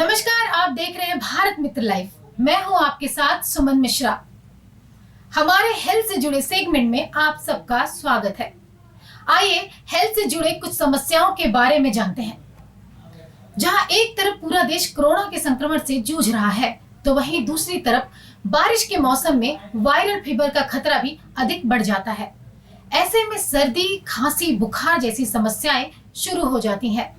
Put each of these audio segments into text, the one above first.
नमस्कार, आप देख रहे हैं भारत मित्र लाइव। मैं हूं आपके साथ सुमन मिश्रा। हमारे हेल्थ से जुड़े सेगमेंट में आप सबका स्वागत है। आइए हेल्थ से जुड़े कुछ समस्याओं के बारे में जानते हैं। जहां एक तरफ पूरा देश कोरोना के संक्रमण से जूझ रहा है, तो वहीं दूसरी तरफ बारिश के मौसम में वायरल फीवर का खतरा भी अधिक बढ़ जाता है। ऐसे में सर्दी, खांसी, बुखार जैसी समस्याएं शुरू हो जाती हैं।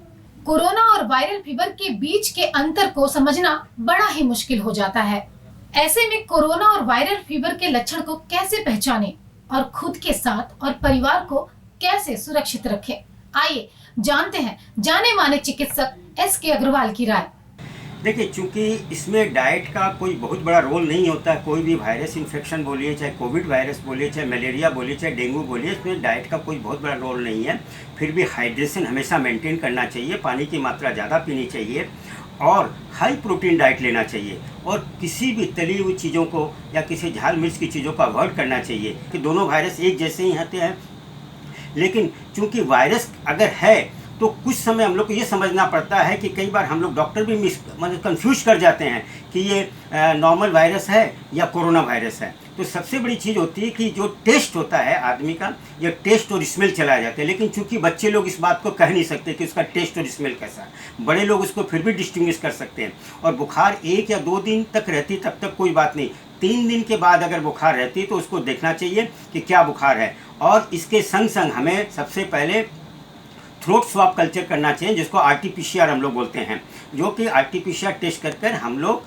कोरोना और वायरल फीवर के बीच के अंतर को समझना बड़ा ही मुश्किल हो जाता है। ऐसे में कोरोना और वायरल फीवर के लक्षण को कैसे पहचानें और खुद के साथ और परिवार को कैसे सुरक्षित रखें, आइए जानते हैं जाने माने चिकित्सक SK अग्रवाल की राय। देखिए, चूंकि इसमें डाइट का कोई बहुत बड़ा रोल नहीं होता। कोई भी वायरस इन्फेक्शन बोलिए, चाहे कोविड वायरस बोलिए, चाहे मलेरिया बोलिए, चाहे डेंगू बोलिए, इसमें डाइट का कोई बहुत बड़ा रोल नहीं है। फिर भी हाइड्रेशन हमेशा मेंटेन करना चाहिए, पानी की मात्रा ज़्यादा पीनी चाहिए और हाई प्रोटीन डाइट लेना चाहिए। और किसी भी तली हुई चीज़ों को या किसी झाल मिर्च की चीज़ों को अवॉइड करना चाहिए कि दोनों वायरस एक जैसे ही आते हैं। लेकिन चूँकि वायरस अगर है तो कुछ समय हम लोग को ये समझना पड़ता है कि कई बार हम लोग डॉक्टर भी मतलब कंफ्यूज कर जाते हैं कि ये नॉर्मल वायरस है या कोरोना वायरस है। तो सबसे बड़ी चीज़ होती है कि जो टेस्ट होता है आदमी का, ये टेस्ट और स्मेल चला जाता है। लेकिन चूंकि बच्चे लोग इस बात को कह नहीं सकते कि उसका टेस्ट और स्मेल कैसा है, बड़े लोग उसको फिर भी डिस्टिंग्विश कर सकते हैं। और बुखार 1 या 2 दिन तक रहती तब तक कोई बात नहीं। 3 दिन के बाद अगर बुखार रहती तो उसको देखना चाहिए कि क्या बुखार है। और इसके संग संग हमें सबसे पहले थ्रोट स्वाब कल्चर करना चाहिए, जिसको RT-PCR हम लोग बोलते हैं, जो कि RT-PCR टेस्ट कर हम लोग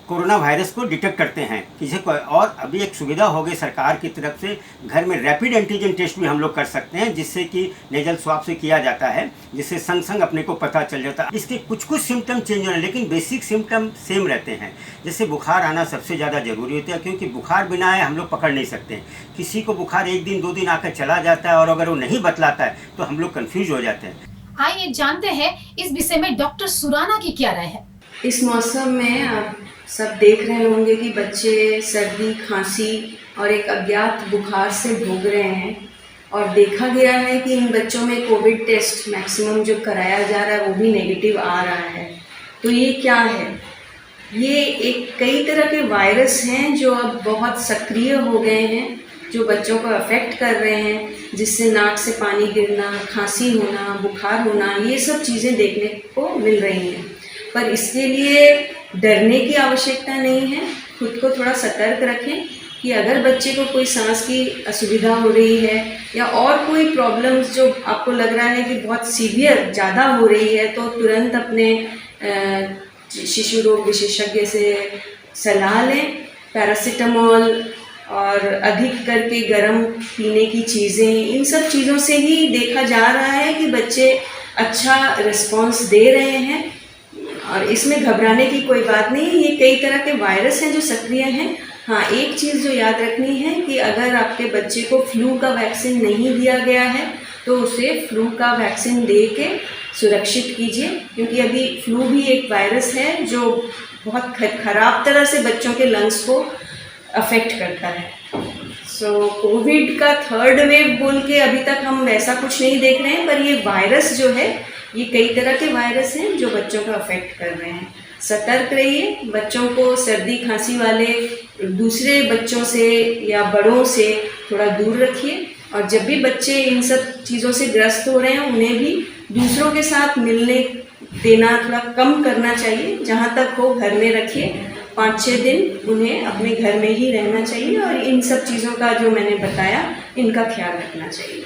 कोरोना वायरस को डिटेक्ट करते हैं किसी को। और अभी एक सुविधा हो गई सरकार की तरफ से, घर में रैपिड एंटीजन टेस्ट भी हम लोग कर सकते हैं, जिससे कि नेजल स्वाब से किया जाता है, जिससे संग संग अपने को पता चल जाता है। इसके कुछ सिम्टम चेंज हो रहे हैं, लेकिन बेसिक सिम्टम सेम रहते हैं। जैसे बुखार आना सबसे ज़्यादा जरूरी होता है, क्योंकि बुखार बिना आए हम लोग पकड़ नहीं सकते। किसी को बुखार 1 दिन 2 दिन आकर चला जाता है और अगर वो नहीं बतलाता है तो हम लोग कन्फ्यूज हो जाते हैं। आइए जानते हैं इस विषय में डॉक्टर सुराना की क्या राय है। इस मौसम में आप सब देख रहे होंगे कि बच्चे सर्दी, खांसी और एक अज्ञात बुखार से भोग रहे हैं। और देखा गया है कि इन बच्चों में कोविड टेस्ट मैक्सिमम जो कराया जा रहा है वो भी नेगेटिव आ रहा है। तो ये क्या है? ये एक कई तरह के वायरस हैं जो अब बहुत सक्रिय हो गए हैं, जो बच्चों को अफेक्ट कर रहे हैं, जिससे नाक से पानी गिरना, खांसी होना, बुखार होना, ये सब चीज़ें देखने को मिल रही हैं। पर इसके लिए डरने की आवश्यकता नहीं है। खुद को थोड़ा सतर्क रखें कि अगर बच्चे को कोई सांस की असुविधा हो रही है या और कोई प्रॉब्लम्स जो आपको लग रहा है कि बहुत सीवियर ज़्यादा हो रही है, तो तुरंत अपने शिशु रोग विशेषज्ञ से सलाह लें। पैरासीटामोल और अधिक करके गर्म पीने की चीज़ें, इन सब चीज़ों से ही देखा जा रहा है कि बच्चे अच्छा रिस्पॉन्स दे रहे हैं। और इसमें घबराने की कोई बात नहीं है। ये कई तरह के वायरस हैं जो सक्रिय हैं। हाँ, एक चीज़ जो याद रखनी है कि अगर आपके बच्चे को फ्लू का वैक्सीन नहीं दिया गया है तो उसे फ्लू का वैक्सीन दे के सुरक्षित कीजिए, क्योंकि अभी फ्लू भी एक वायरस है जो बहुत खराब तरह से बच्चों के लंग्स को अफेक्ट करता है। सो कोविड का 3rd वेव बोल के अभी तक हम वैसा कुछ नहीं देख रहे हैं, पर ये वायरस जो है, ये कई तरह के वायरस हैं जो बच्चों को अफेक्ट कर रहे हैं। सतर्क रहिए, बच्चों को सर्दी खांसी वाले दूसरे बच्चों से या बड़ों से थोड़ा दूर रखिए। और जब भी बच्चे इन सब चीज़ों से ग्रस्त हो रहे हैं, उन्हें भी दूसरों के साथ मिलने देना थोड़ा कम करना चाहिए। जहाँ तक हो घर में रखिए। 5-6 दिन उन्हें अपने घर में ही रहना चाहिए और इन सब चीज़ों का जो मैंने बताया, इनका ख्याल रखना चाहिए।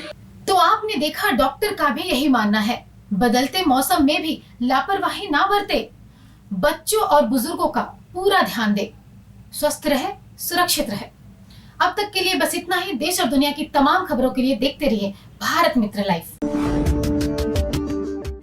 तो आपने देखा, डॉक्टर का भी यही मानना है। बदलते मौसम में भी लापरवाही ना बरते, बच्चों और बुजुर्गों का पूरा ध्यान दे, स्वस्थ रहे, सुरक्षित रहे। अब तक के लिए बस इतना ही। देश और दुनिया की तमाम खबरों के लिए देखते रहिए भारत मित्र लाइव।